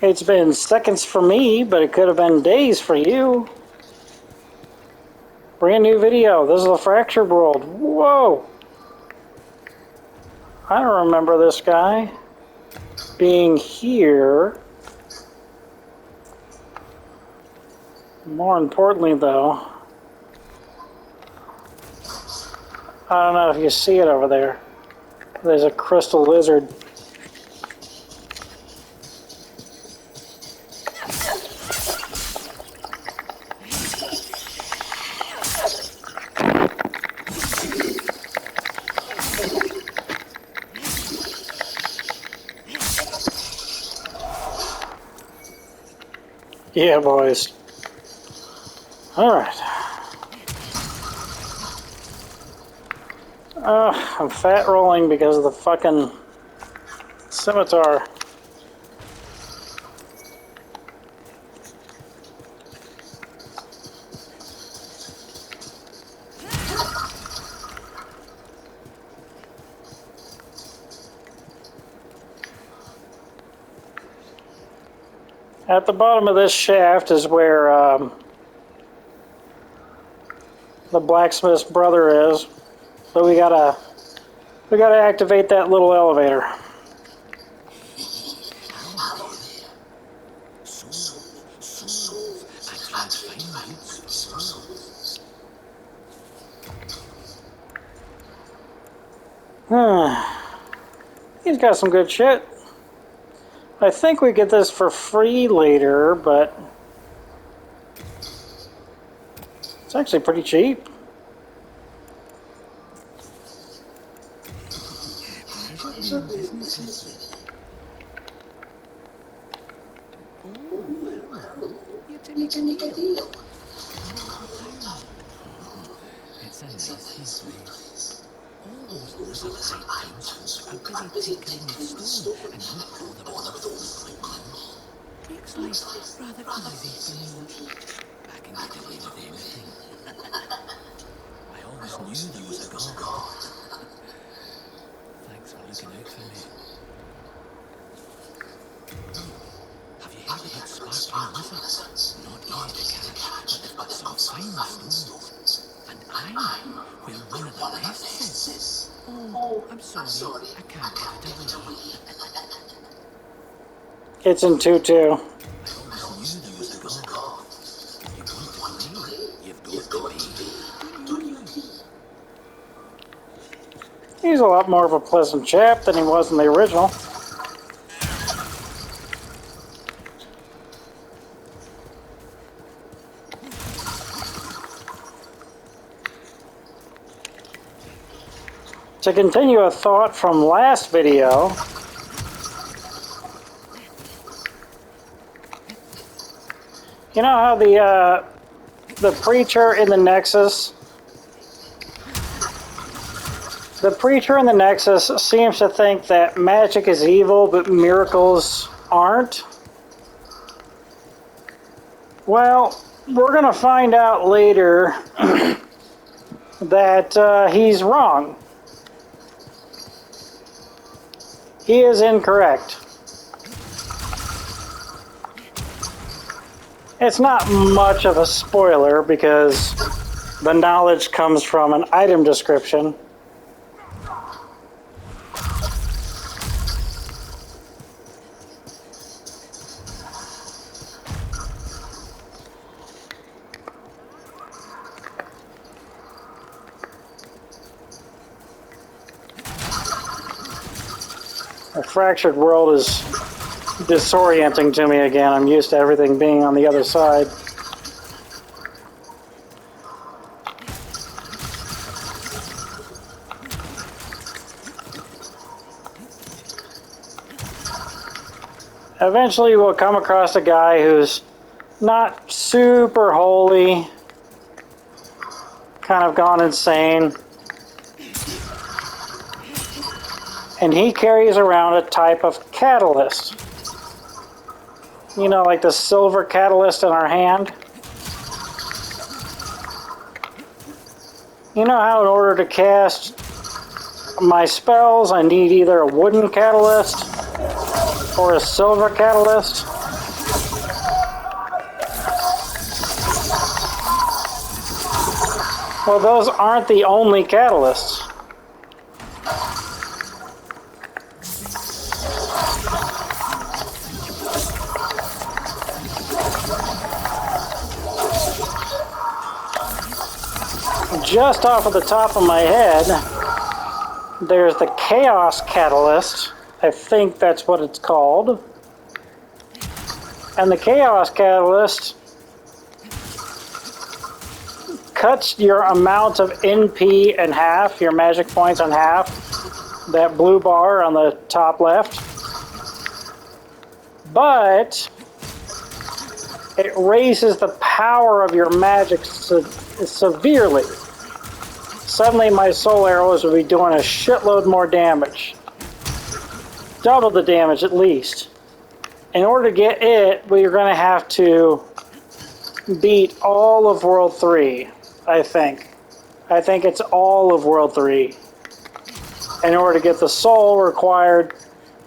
It's been seconds for me, but it could have been days for you. Brand new video. This is a fractured world. Whoa! I don't remember this guy being here. More importantly, though, I don't know if you see it over there. There's a crystal lizard. Yeah, boys. Alright. I'm fat rolling because of the fucking scimitar. At the bottom of this shaft is where the blacksmith's brother is. So we gotta activate that little elevator. He's got some good shit. I think we get this for free later, but it's actually pretty cheap. It's in 2-2. He's a lot more of a pleasant chap than he was in the original. To continue a thought from last video, you know how the preacher in the Nexus, seems to think that magic is evil, but miracles aren't? Well, we're gonna find out later that he's wrong. He is incorrect. It's not much of a spoiler because the knowledge comes from an item description. The fractured world is disorienting to me again. I'm used to everything being on the other side. Eventually we'll come across a guy who's not super holy, kind of gone insane. And he carries around a type of catalyst. You know, like the silver catalyst in our hand. You know how in order to cast my spells, I need either a wooden catalyst or a silver catalyst? Well, those aren't the only catalysts. Just off of the top of my head, there's the Chaos Catalyst. I think that's what it's called. And the Chaos Catalyst cuts your amount of NP in half, your magic points in half. That blue bar on the top left. But it raises the power of your magic severely. Suddenly my soul arrows will be doing a shitload more damage. Double the damage at least. In order to get it, we're going to have to beat all of World 3, I think. I think it's all of World 3 in order to get the soul required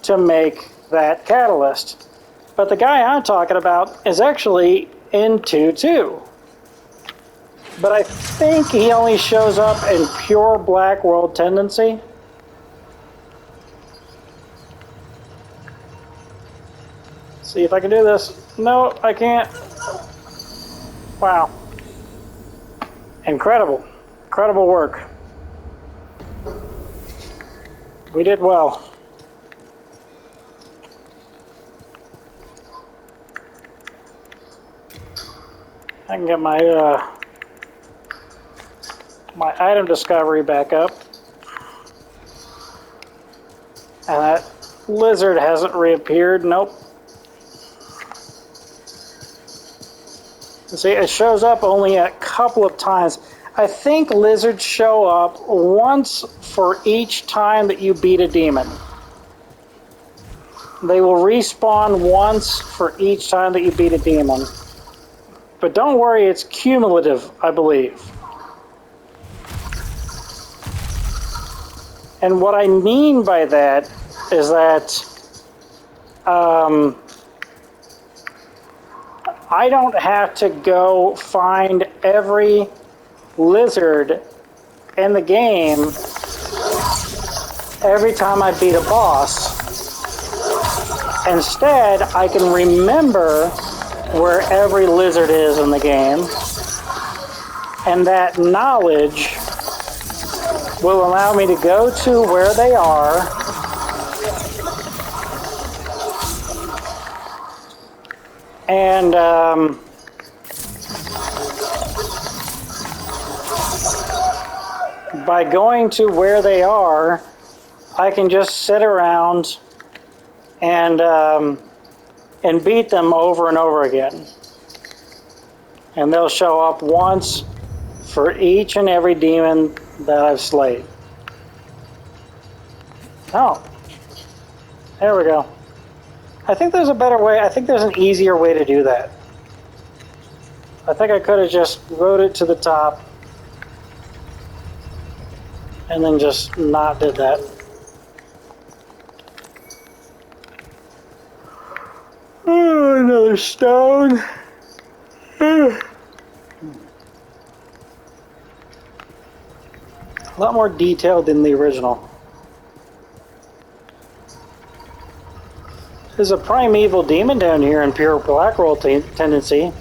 to make that catalyst. But the guy I'm talking about is actually in 2-2. But I think he only shows up in pure Black World Tendency. See if I can do this. No, I can't. Wow. Incredible. Incredible work. We did well. I can get my my item discovery back up. And that lizard hasn't reappeared. Nope. See, it shows up only a couple of times. I think lizards show up once for each time that you beat a demon. They will respawn once for each time that you beat a demon. But don't worry, it's cumulative, I believe. And what I mean by that is that I don't have to go find every lizard in the game every time I beat a boss. Instead, I can remember where every lizard is in the game, and that knowledge will allow me to go to where they are and by going to where they are, I can just sit around and beat them over and over again. And they'll show up once for each and every demon that I've slayed. Oh, there we go. I think there's a better way. I think there's an easier way to do that. I think I could have just wrote it to the top and then just not did that. Oh, another stone. A lot more detailed than the original. There's a primeval demon down here in pure Black Roll Tendency.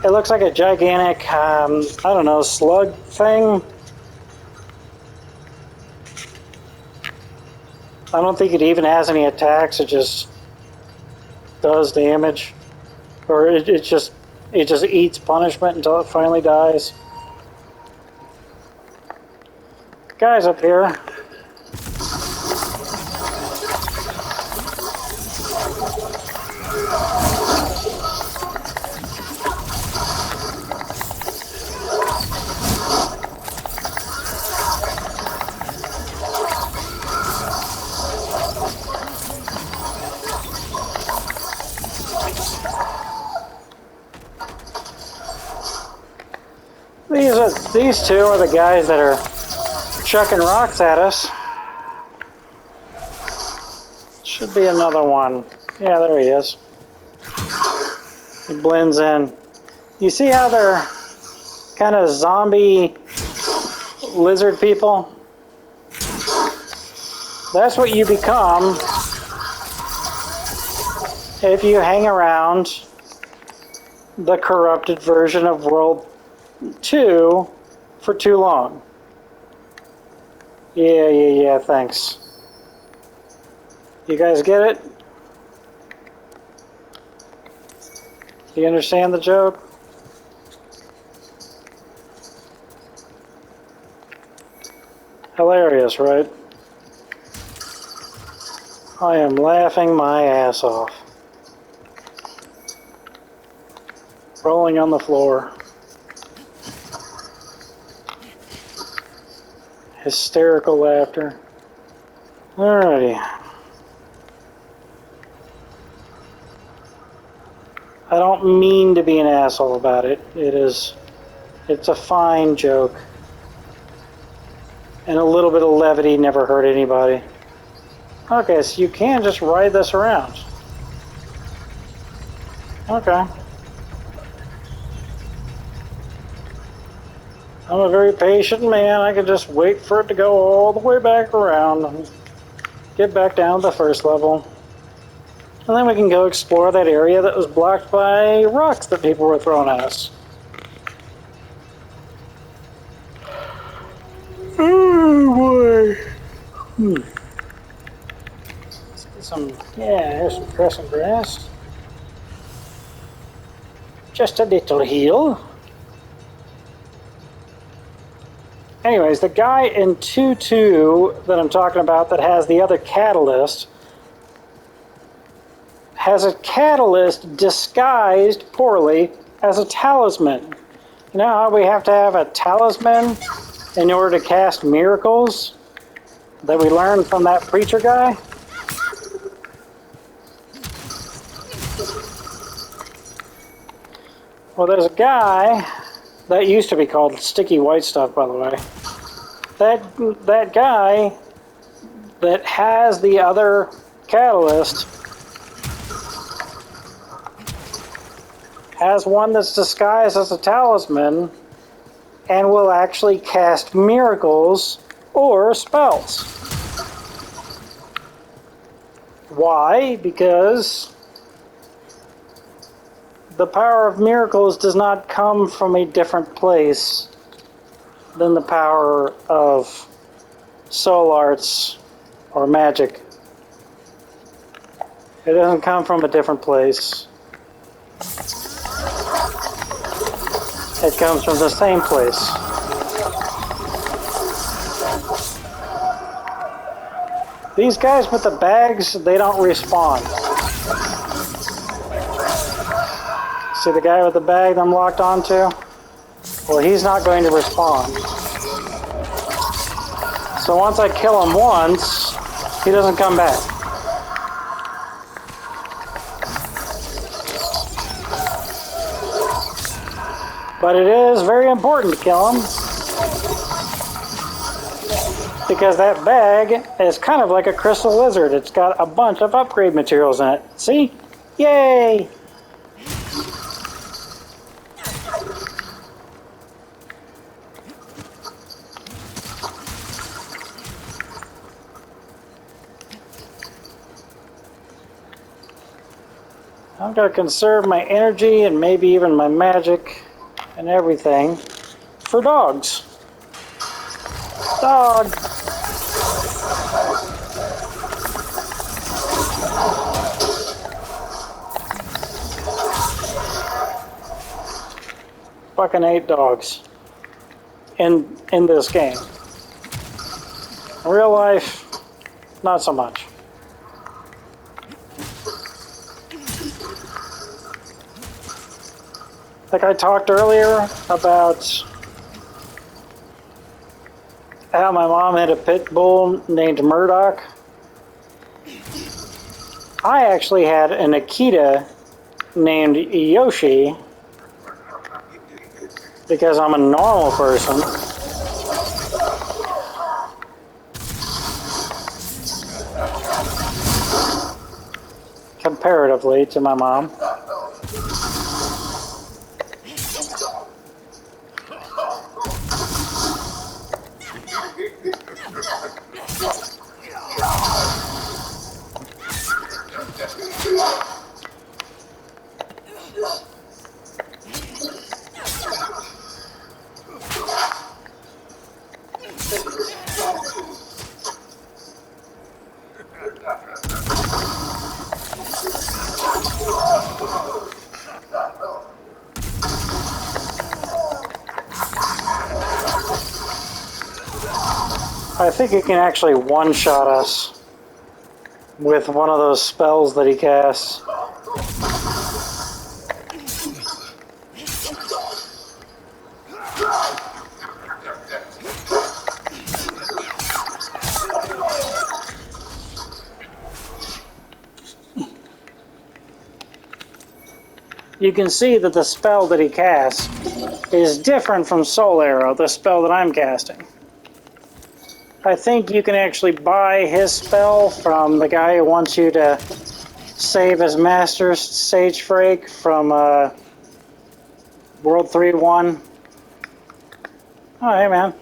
It looks like a gigantic, I don't know, slug thing. I don't think it even has any attacks. It just does damage, or it just eats punishment until it finally dies. Guys up here. These two are the guys that are chucking rocks at us. Should be another one. Yeah, there he is. He blends in. You see how they're kind of zombie lizard people. That's what you become if you hang around the corrupted version of World 2 for too long. Yeah, thanks. You guys get it? Do you understand the joke? Hilarious, right? I am laughing my ass off. Rolling on the floor. Hysterical laughter. Alrighty. I don't mean to be an asshole about it. It's a fine joke. And a little bit of levity never hurt anybody. Okay, so you can just ride this around. Okay. I'm a very patient man. I can just wait for it to go all the way back around and get back down to the first level. And then we can go explore that area that was blocked by rocks that people were throwing at us. Oh boy. Let's get some, here's some crescent grass. Just a little heal. Anyways, the guy in 2.2 that I'm talking about that has the other catalyst has a catalyst disguised poorly as a talisman. You know how we have to have a talisman in order to cast miracles that we learned from that preacher guy? Well, there's a guy that used to be called Sticky White Stuff, by the way. That guy that has the other catalyst has one that's disguised as a talisman and will actually cast miracles or spells. Why? Because the power of miracles does not come from a different place than the power of soul arts or magic. It doesn't come from a different place. It comes from the same place. These guys with the bags, they don't respawn. See the guy with the bag that I'm locked onto? Well, he's not going to respond. So once I kill him once, he doesn't come back. But it is very important to kill him, because that bag is kind of like a crystal lizard. It's got a bunch of upgrade materials in it. See? Yay! I'm going to conserve my energy and maybe even my magic and everything for dogs. Dog! Fucking 8 dogs in this game. In real life, not so much. Like I talked earlier about how my mom had a pit bull named Murdoch. I actually had an Akita named Yoshi because I'm a normal person. Comparatively to my mom. I think he can actually one-shot us with one of those spells that he casts. You can see that the spell that he casts is different from Soul Arrow, the spell that I'm casting. I think you can actually buy his spell from the guy who wants you to save his master, Sage Frake, from World 3-1. Oh, hey, man.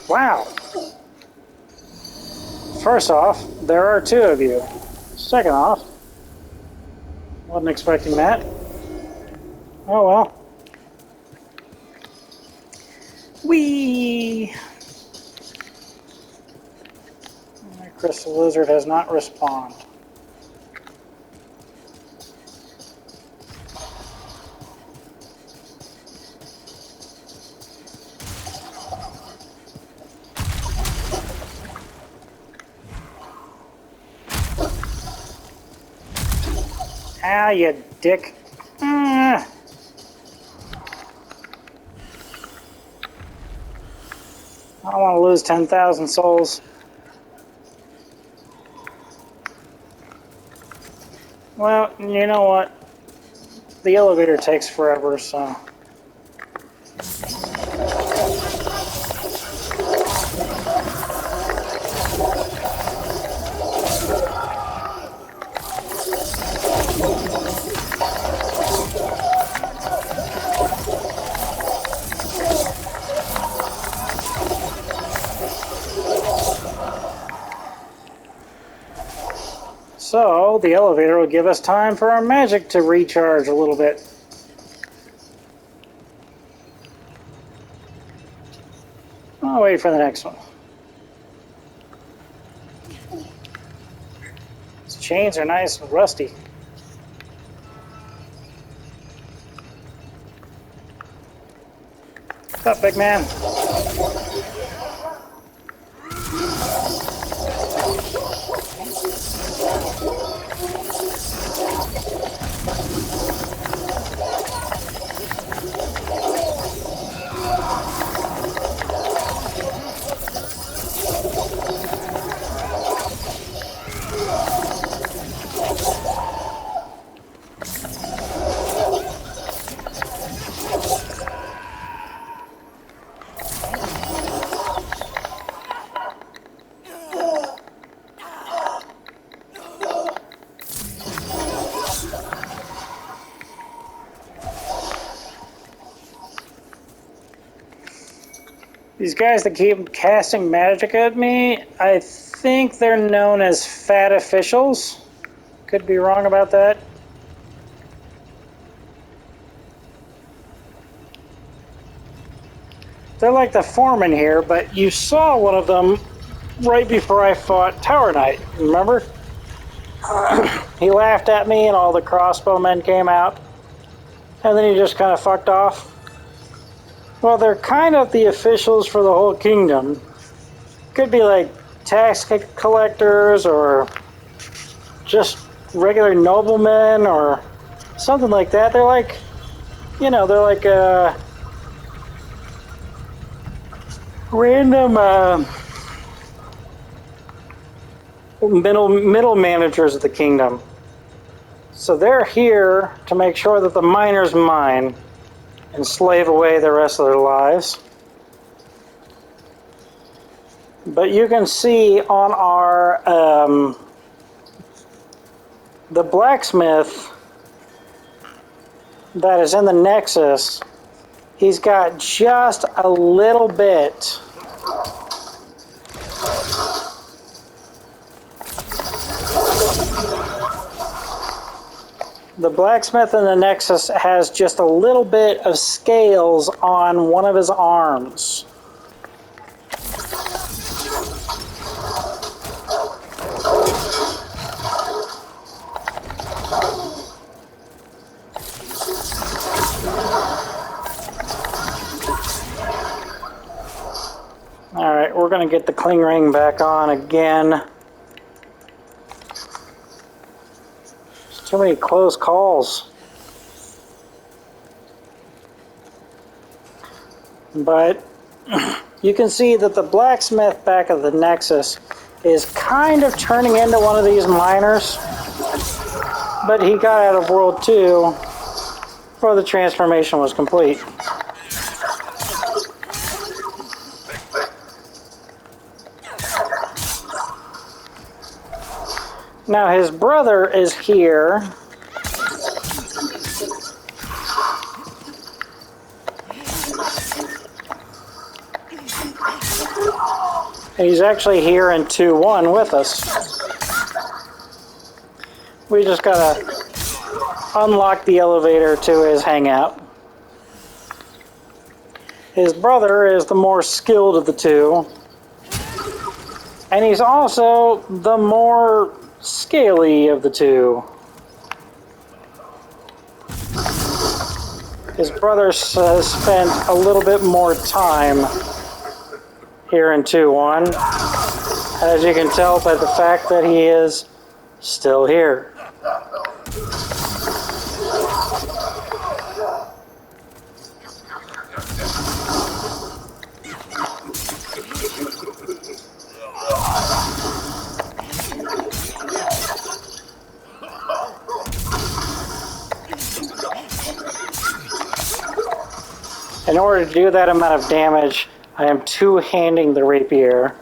Wow. First off, there are two of you. Second off, wasn't expecting that. Oh well. Whee! Crystal Lizard has not respawned. Ah, you dick. I don't want to lose 10,000 souls. Well, you know what? The elevator takes forever, so... So, the elevator will give us time for our magic to recharge a little bit. I'll wait for the next one. These chains are nice and rusty. What's up, big man? These guys that keep casting magic at me, I think they're known as fat officials. Could be wrong about that. They're like the foreman here, but you saw one of them right before I fought Tower Knight, remember? He laughed at me and all the crossbowmen came out, and then he just kind of fucked off. Well, they're kind of the officials for the whole kingdom. Could be like tax collectors or just regular noblemen or something like that. They're like, you know, they're like random middle managers of the kingdom. So they're here to make sure that the miners mine and slave away the rest of their lives. But you can see on our the blacksmith that is in the Nexus, he's got just a little bit the blacksmith in the Nexus has just a little bit of scales on one of his arms. going to get the cling ring back on again. There's too many close calls. But you can see that the blacksmith back at the Nexus is kind of turning into one of these miners. But he got out of World 2 before the transformation was complete. Now his brother is here. He's actually here in 2-1 with us. We just gotta unlock the elevator to his hangout. His brother is the more skilled of the two. And he's also the more scaly of the two. His brother has spent a little bit more time here in 2-1, as you can tell by the fact that he is still here. In order to do that amount of damage, I am two-handing the rapier.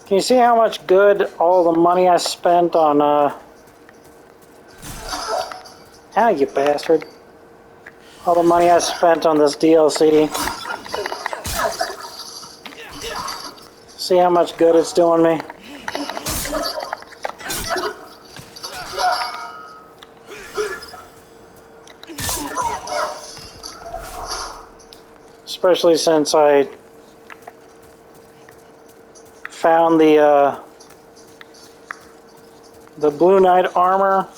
Can you see how much good all the money I spent on, Ah, you bastard. All the money I spent on this DLC. See how much good it's doing me? Especially since I found the Blue Knight armor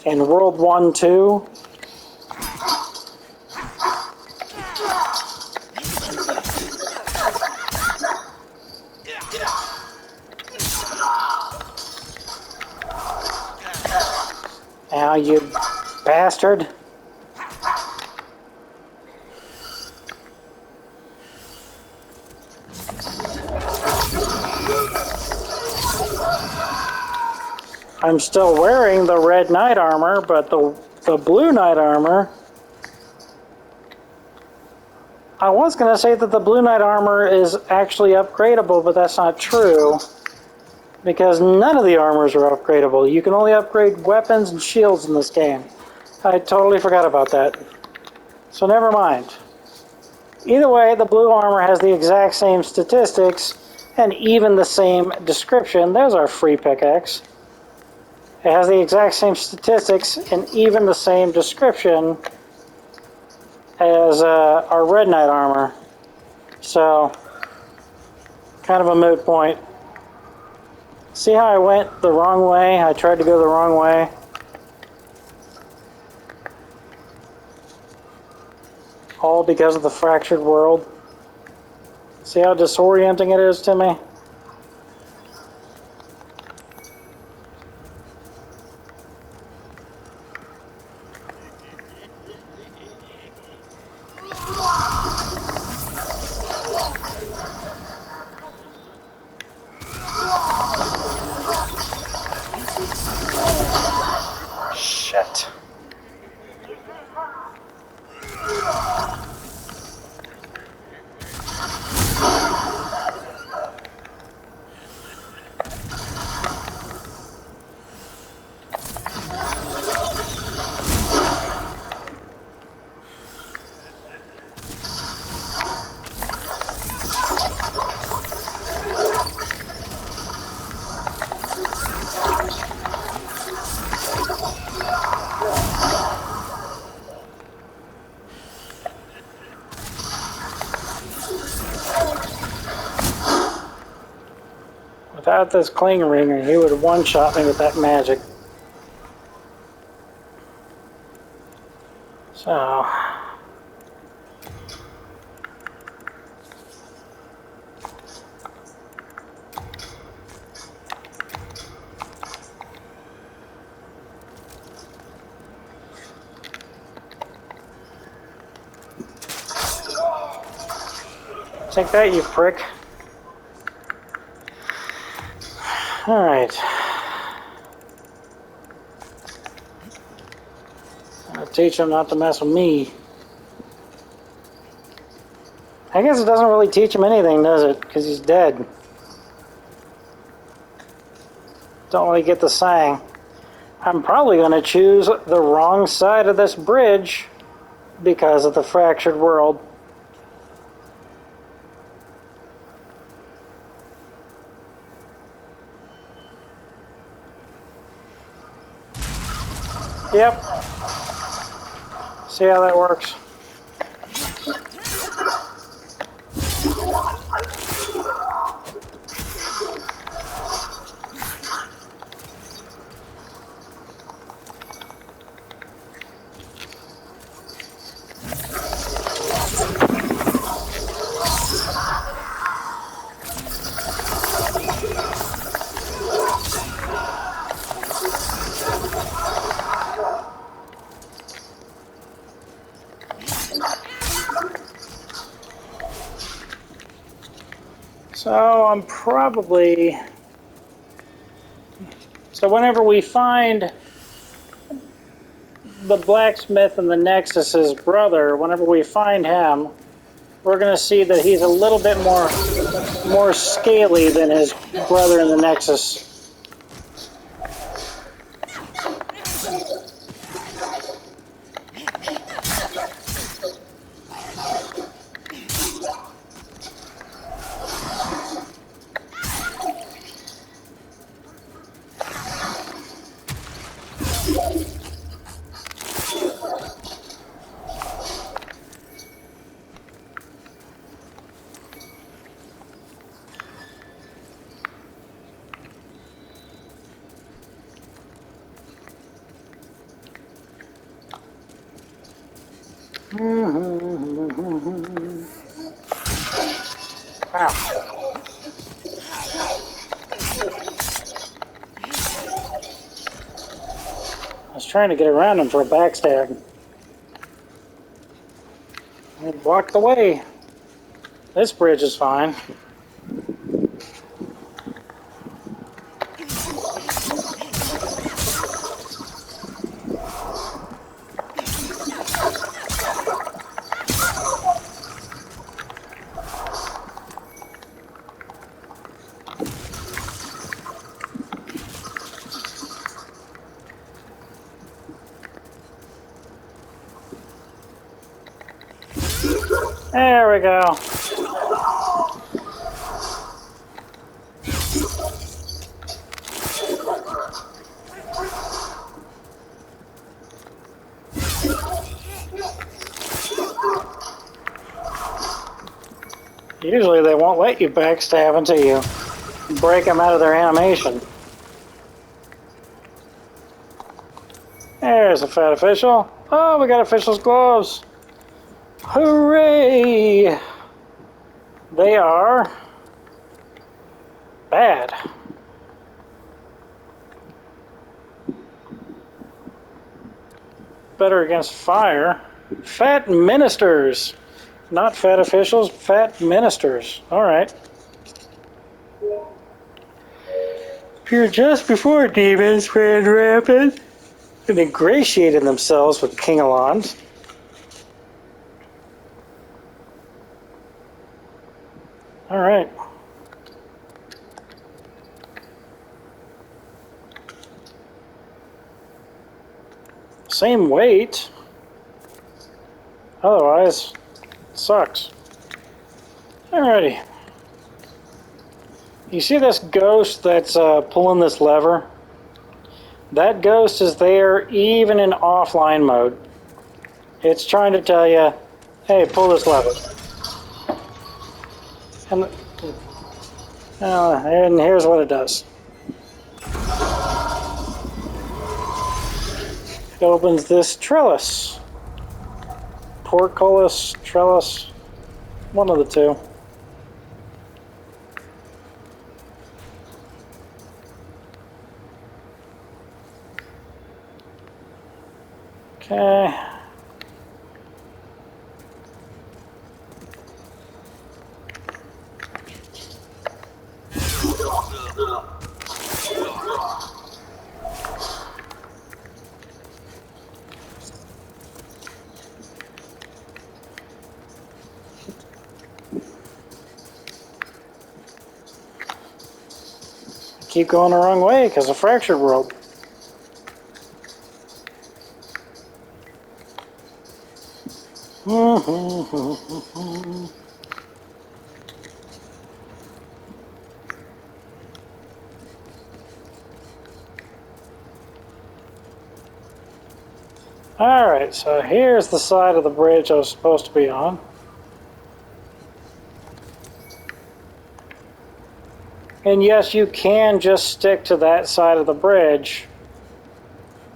in World 1-2. Now, you bastard. I'm still wearing the red knight armor, but the blue knight armor... I was going to say that the blue knight armor is actually upgradable, but that's not true. Because none of the armors are upgradable. You can only upgrade weapons and shields in this game. I totally forgot about that. So never mind. Either way, the blue armor has the exact same statistics and even the same description. There's our free pickaxe. It has the exact same statistics and even the same description as our red knight armor. So, kind of a moot point. See how I went the wrong way? I tried to go the wrong way. All because of the fractured world. See how disorienting it is to me? Shit. Without this cling ringer, he would have one-shot me with that magic. So... Take that, you prick. Alright. I'll teach him not to mess with me. I guess it doesn't really teach him anything, does it? Because he's dead. Don't really get the saying. I'm probably going to choose the wrong side of this bridge because of the fractured world. Yep. See how that works. So I'm probably... So whenever we find the blacksmith and the Nexus's brother, whenever we find him, we're going to see that he's a little bit more scaly than his brother in the Nexus. Wow. I was trying to get around him for a backstab. He walked away. This bridge is fine. There we go. Usually they won't let you backstab until you break them out of their animation. There's a fat official. Oh, we got official's gloves. Hooray! They are bad. Better against fire. Fat ministers. Not fat officials, fat ministers. Alright. Appeared just before demons ran rampant and ingratiated themselves with King Alon's. Alright. Same weight. Otherwise, sucks. Alrighty. You see this ghost that's pulling this lever? That ghost is there even in offline mode. It's trying to tell you, hey, pull this lever. And here's what it does. It opens this trellis. portcullis, trellis, one of the two. Okay. Keep going the wrong way because of fractured world. Alright, so here's the side of the bridge I was supposed to be on. And yes, you can just stick to that side of the bridge,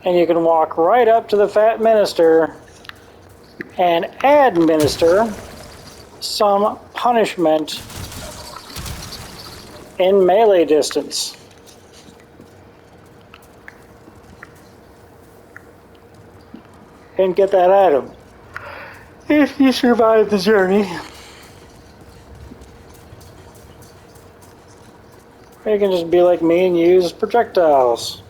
and you can walk right up to the Fat Minister and administer some punishment in melee distance. And get that item if you survive the journey. Or you can just be like me and use projectiles.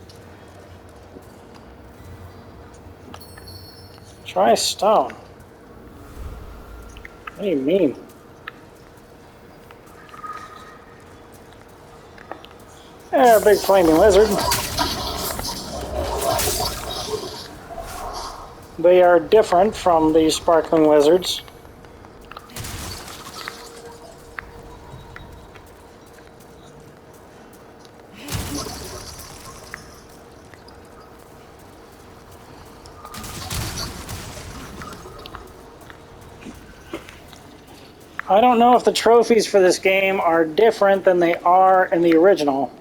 Try stone. What do you mean? A big flaming lizard. They are different from the sparkling lizards. I don't know if the trophies for this game are different than they are in the original,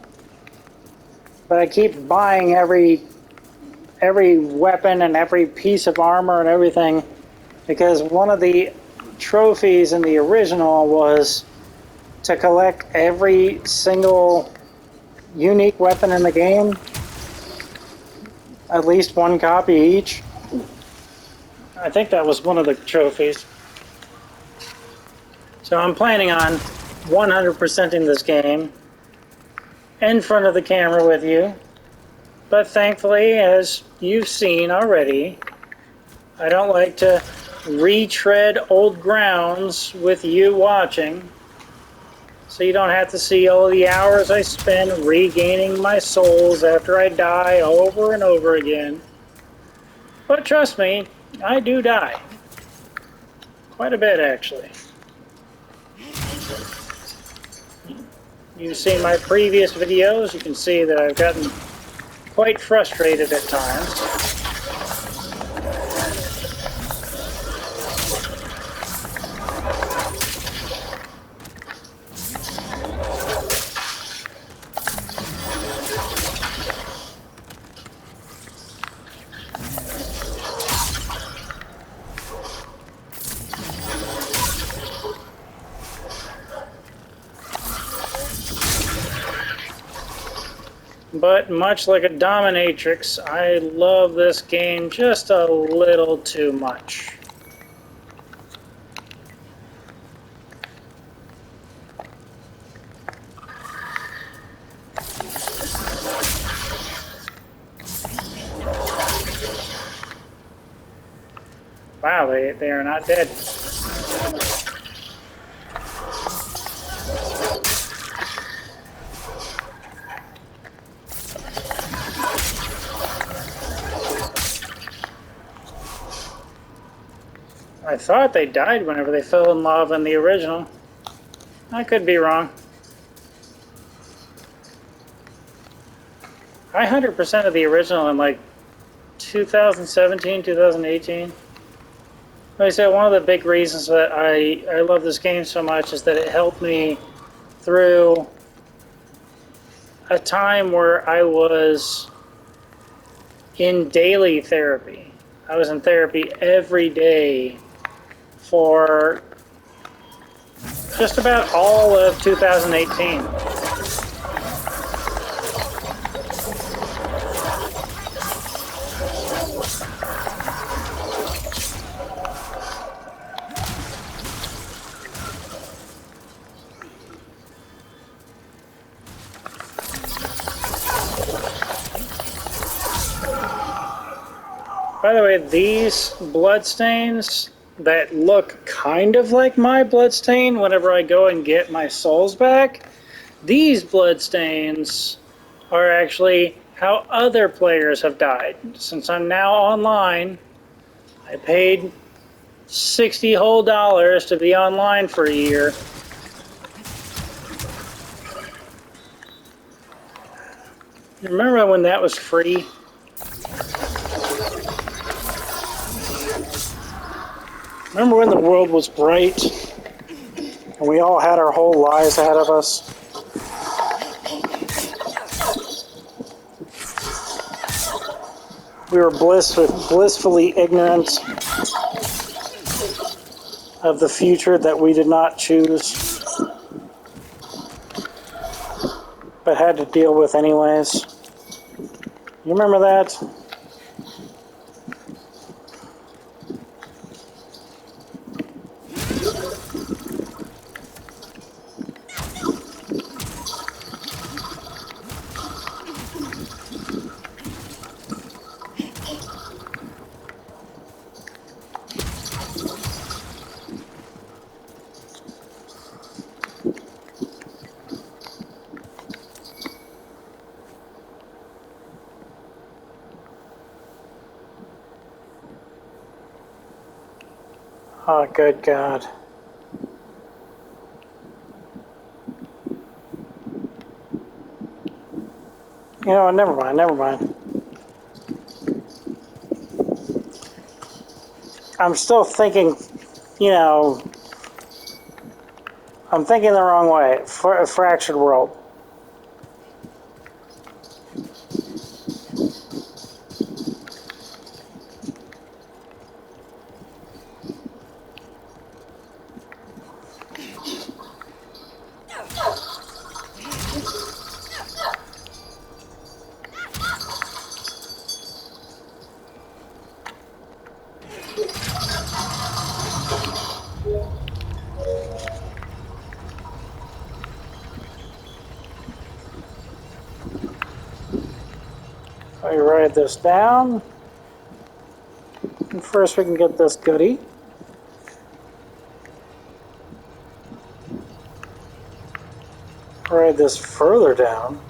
but I keep buying every weapon and every piece of armor and everything because one of the trophies in the original was to collect every single unique weapon in the game, at least one copy each. I think that was one of the trophies. So I'm planning on 100%ing this game in front of the camera with you. But thankfully, as you've seen already, I don't like to retread old grounds with you watching. So you don't have to see all the hours I spend regaining my souls after I die over and over again. But trust me, I do die. Quite a bit, actually. You've seen my previous videos, you can see that I've gotten quite frustrated at times. But much like a dominatrix, I love this game just a little too much. Wow, they are not dead. I thought they died whenever they fell in lava in the original. I could be wrong. I 100% of the original in like 2017, 2018. Like I said, one of the big reasons that I love this game so much is that it helped me through a time where I was in daily therapy. I was in therapy every day for just about all of 2018. By the way, these bloodstains that look kind of like my bloodstain whenever I go and get my souls back, these bloodstains are actually how other players have died. Since I'm now online, I paid $60 whole to be online for a year. Remember when that was free? Remember when the world was bright and we all had our whole lives ahead of us? We were blissfully ignorant of the future that we did not choose, but had to deal with anyways. You remember that? Oh, good God. You know, never mind. I'm still thinking, you know, I'm thinking the wrong way. For a fractured world. I write this down. And first we can get this goodie. Write this further down.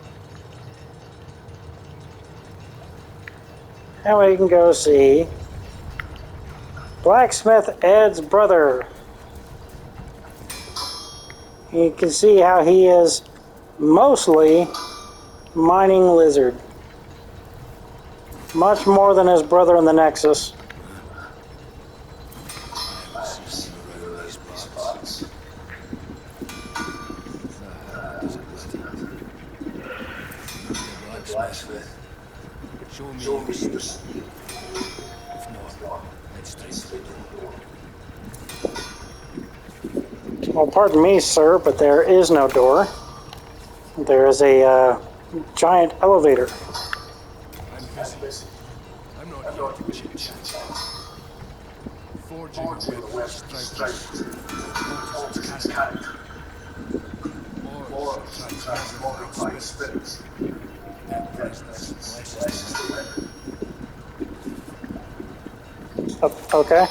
And we can go see Blacksmith Ed's brother. You can see how he is mostly mining lizard. Much more than his brother in the Nexus. Well, pardon me, sir, but there is no door. There is a giant elevator. I'm busy. I'm not here to chit-chat. Forging a web strikes its character. Or transmogrifying spirits. Their presence blesses the weapon. Okay.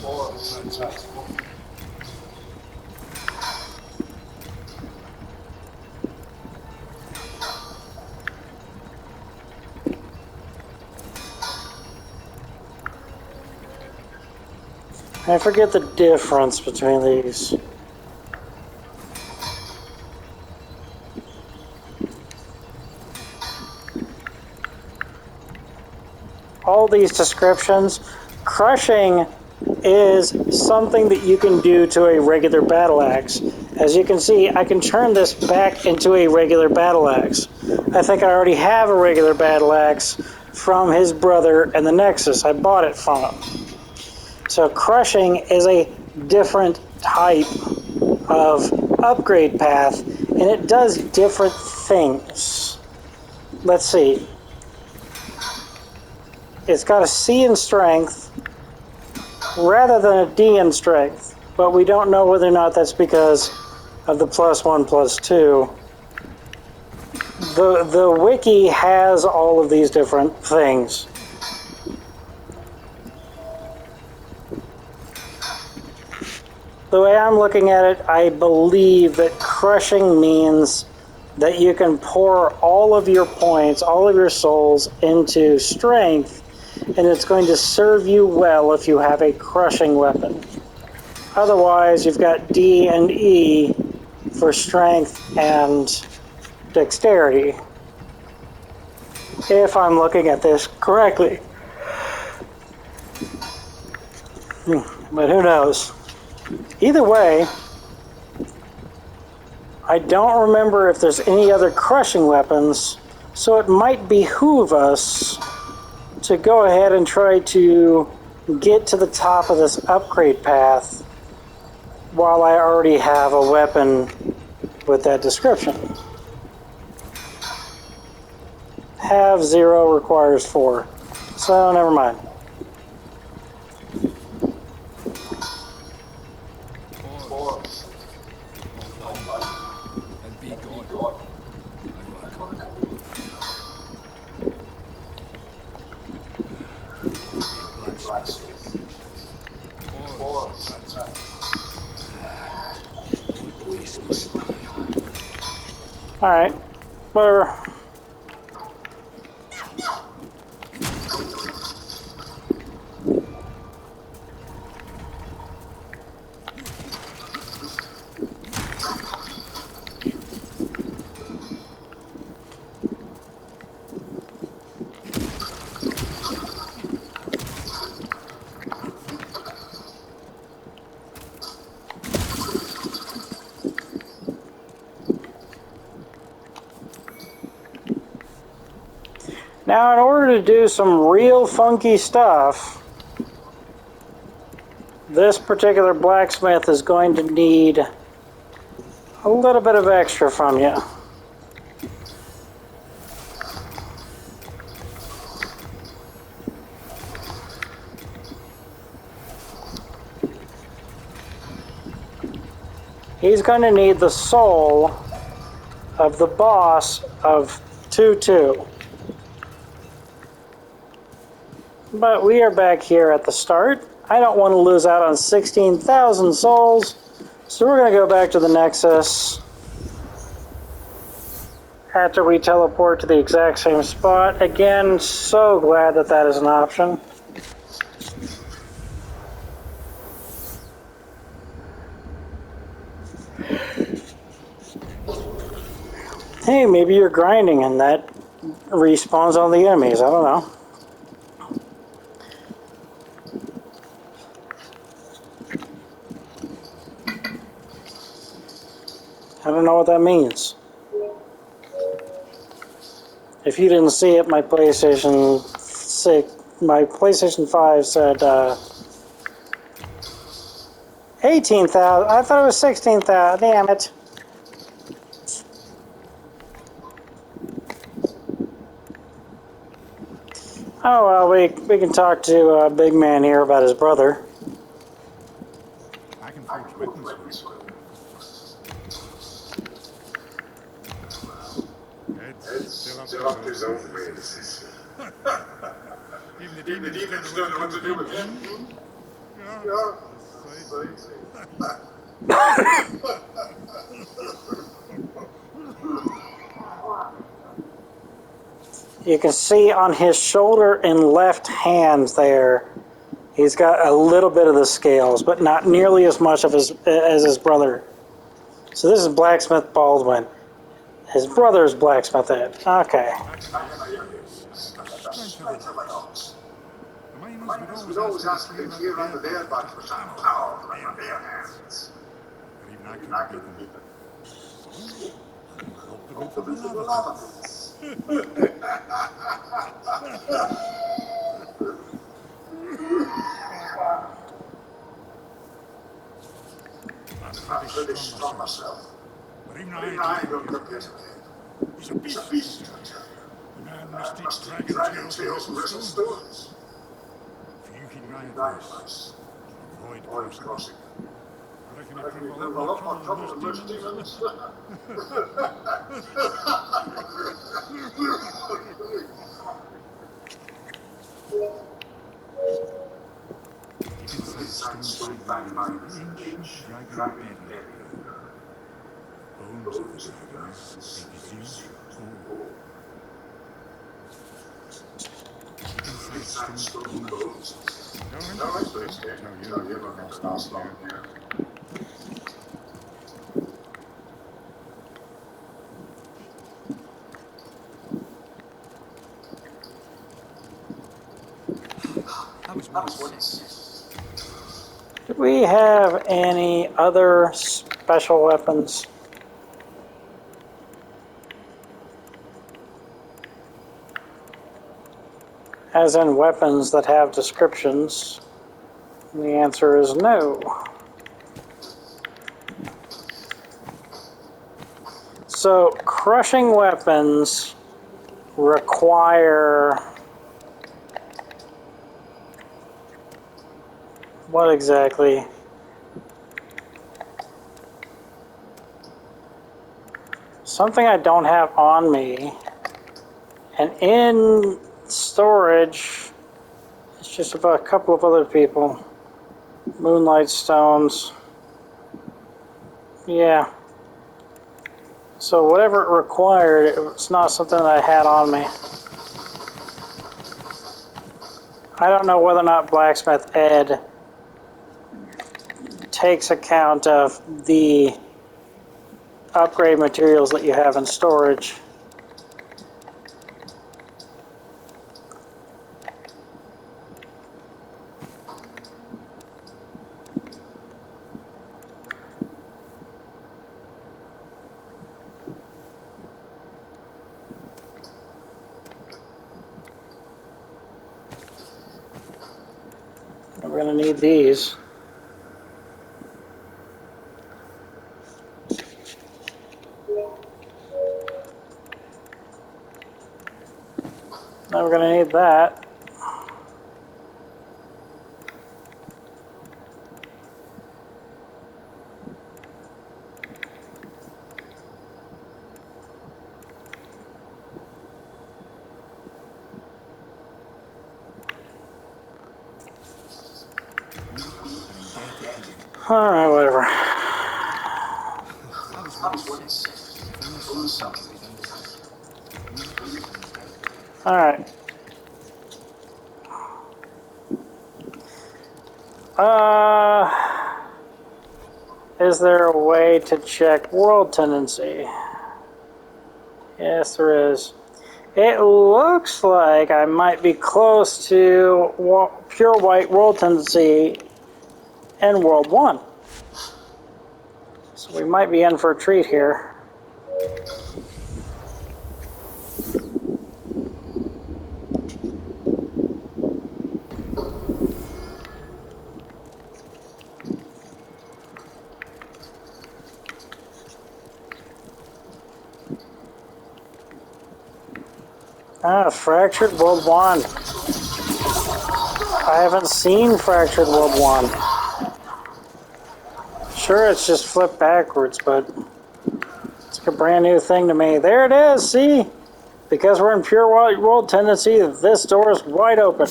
Or transmogrifying. I forget the difference between these. All these descriptions, crushing is something that you can do to a regular battle axe. As you can see, I can turn this back into a regular battle axe. I think I already have a regular battle axe from his brother in the Nexus. I bought it from him. So crushing is a different type of upgrade path, and it does different things. Let's see. It's got a C in strength rather than a D in strength, but we don't know whether or not that's because of the +1, +2. The wiki has all of these different things. The way I'm looking at it, I believe that crushing means that you can pour all of your points, all of your souls into strength, and it's going to serve you well if you have a crushing weapon. Otherwise, you've got D and E for strength and dexterity, if I'm looking at this correctly. But who knows? Either way, I don't remember if there's any other crushing weapons, so it might behoove us to go ahead and try to get to the top of this upgrade path while I already have a weapon with that description. Have 0 requires 4, so never mind. Alright, whatever. Now, in order to do some real funky stuff, this particular blacksmith is going to need a little bit of extra from you. He's going to need the soul of the boss of 2-2. But we are back here at the start. I don't want to lose out on 16,000 souls, so we're going to go back to the Nexus after we teleport to the exact same spot. Again, so glad that that is an option. Hey, maybe you're grinding and that respawns on the enemies. I don't know. I don't know what that means. If you didn't see it, my PlayStation 5 said 18,000. I thought it was 16,000. Damn it. Oh, well, we can talk to Big Man here about his brother. I can forge weapons for you. Ed's still up to his own ways. Even the demons don't know what to do with him. Yeah. You can see on his shoulder and left hand there, he's got a little bit of the scales, but not nearly as much of as his brother. So this is Blacksmith Baldwin. His brother's Blacksmith Ed. Okay. Miners would always ask me to clear under their backs for some power from their hands. But even I couldn't beat them. Hope the bit of the lava pits. pretty strong myself. But even I don't look at him. He's a beast, a man must eat dragon tails and wrestle stones. If you keep my advice, avoid crossing. I reckon it prove a lot more trouble than most demons. Inside stone by inch, dragon buried. Bones of the dragons, disease, inside stone bones. No, it's okay. Tell you about the last long here. Do we have any other special weapons? As in weapons that have descriptions? And the answer is no. So, crushing weapons require... what exactly? Something I don't have on me. And in storage, it's just about a couple of other people. Moonlight stones. Yeah. So whatever it required, it's not something that I had on me. I don't know whether or not Blacksmith Ed takes account of the upgrade materials that you have in storage. We're going to need these. Now we're going to need that. Alright, whatever. Alright. Is there a way to check world tendency? Yes, there is. It looks like I might be close to pure white world tendency in World 1. So we might be in for a treat here. Fractured World 1. I haven't seen Fractured World 1. Sure, it's just flipped backwards, but it's like a brand new thing to me. There it is, see? Because we're in pure white world tendency, this door is wide open.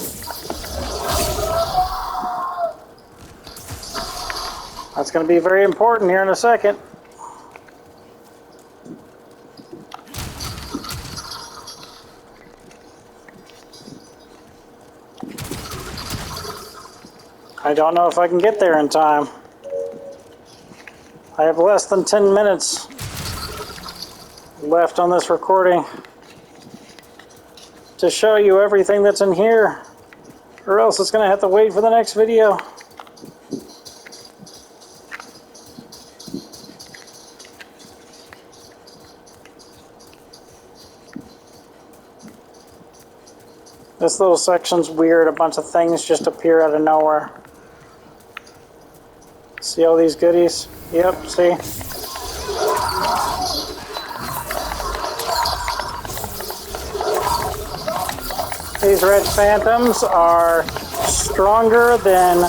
That's going to be very important here in a second. I don't know if I can get there in time. I have less than 10 minutes left on this recording to show you everything that's in here, or else it's going to have to wait for the next video. This little section's weird. A bunch of things just appear out of nowhere. See See all these goodies? Yep, see? These red phantoms are stronger than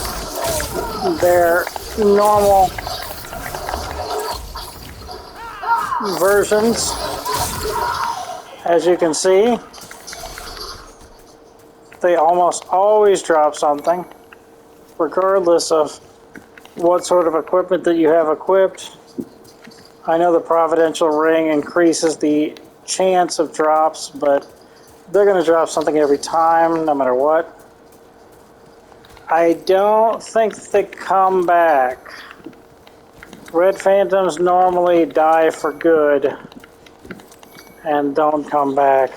their normal versions. As you can see, they almost always drop something, regardless of what sort of equipment that you have equipped. I know the Providential Ring increases the chance of drops, but they're going to drop something every time, no matter what. I don't think they come back. Red Phantoms normally die for good and don't come back.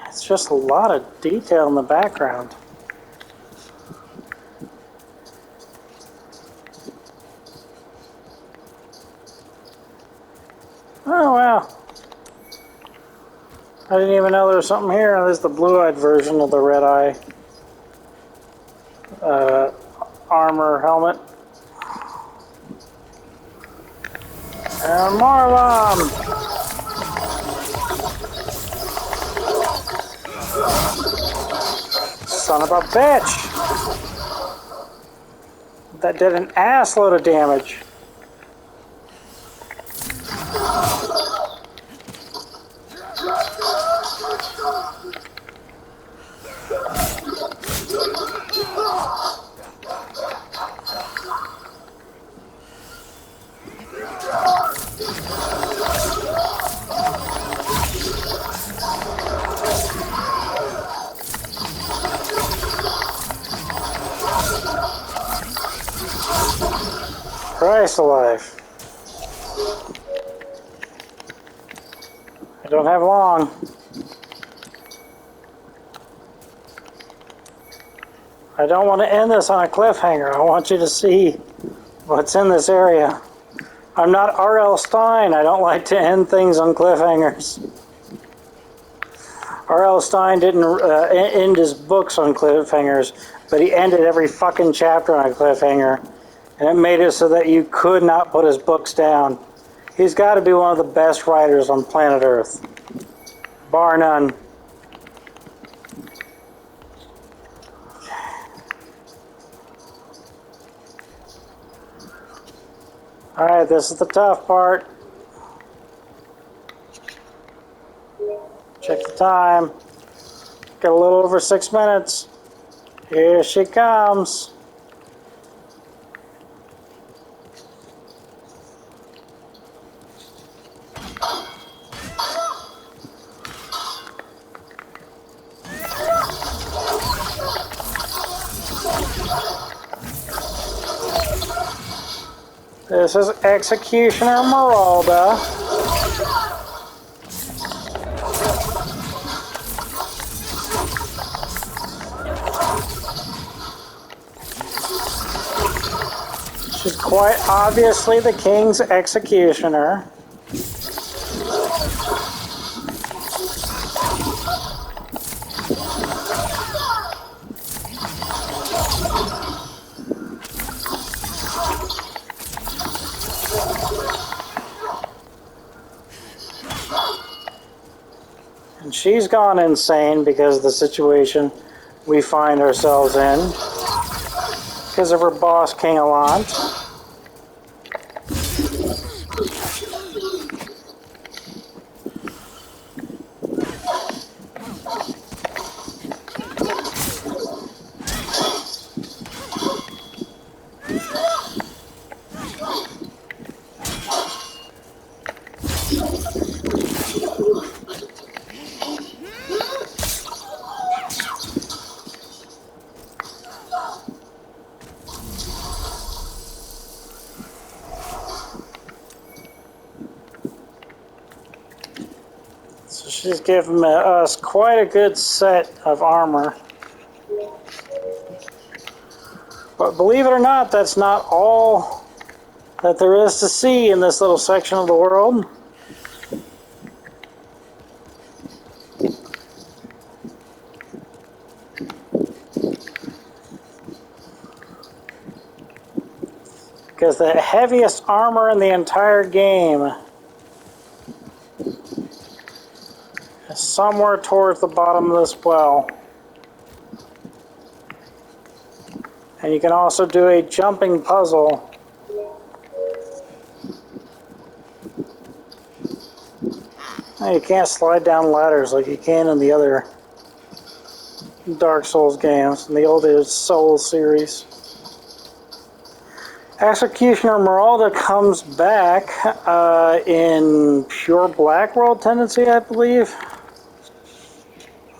It's just a lot of detail in the background. Oh, wow. I didn't even know there was something here. There's the blue-eyed version of the red-eye armor helmet. And more of them! Son of a bitch! That did an assload of damage. Christ alive. I don't have long. I don't want to end this on a cliffhanger. I want you to see what's in this area. I'm not R.L. Stine. I don't like to end things on cliffhangers. R.L. Stine didn't end his books on cliffhangers, but he ended every fucking chapter on a cliffhanger. And it made it so that you could not put his books down. He's got to be one of the best writers on planet Earth. Bar none. Alright, this is the tough part. Check the time. Got a little over 6 minutes. Here she comes. This is Executioner Meralda. She's quite obviously the king's executioner. And she's gone insane because of the situation we find ourselves in. Because of her boss, King Allant. So she's given us quite a good set of armor. But believe it or not, that's not all that there is to see in this little section of the world. Because the heaviest armor in the entire game is somewhere towards the bottom of this well. And you can also do a jumping puzzle. Now, you can't slide down ladders like you can in the other Dark Souls games, in the older Souls series. Executioner Meralda comes back in Pure Black World Tendency, I believe.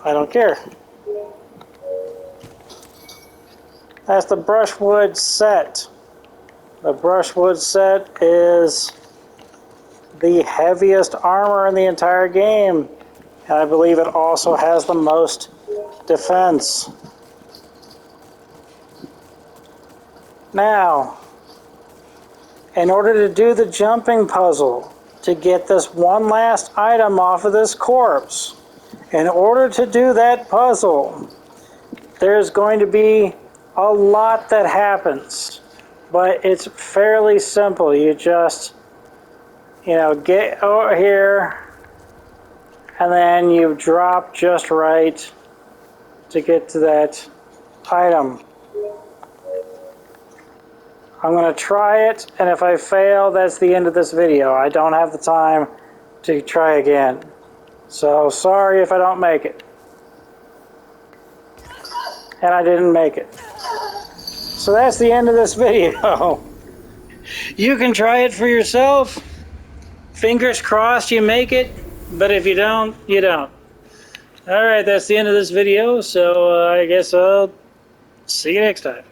I don't care. That's the Brushwood Set. The Brushwood Set is the heaviest armor in the entire game. And I believe it also has the most defense. Now, in order to do the jumping puzzle, to get this one last item off of this corpse, in order to do that puzzle, there's going to be a lot that happens, but it's fairly simple. You just, get over here, and then you drop just right to get to that item. I'm going to try it, and if I fail, that's the end of this video. I don't have the time to try again. So, sorry if I don't make it. And I didn't make it. So that's the end of this video. You can try it for yourself. Fingers crossed you make it, but if you don't, you don't. Alright, that's the end of this video, so I guess I'll see you next time.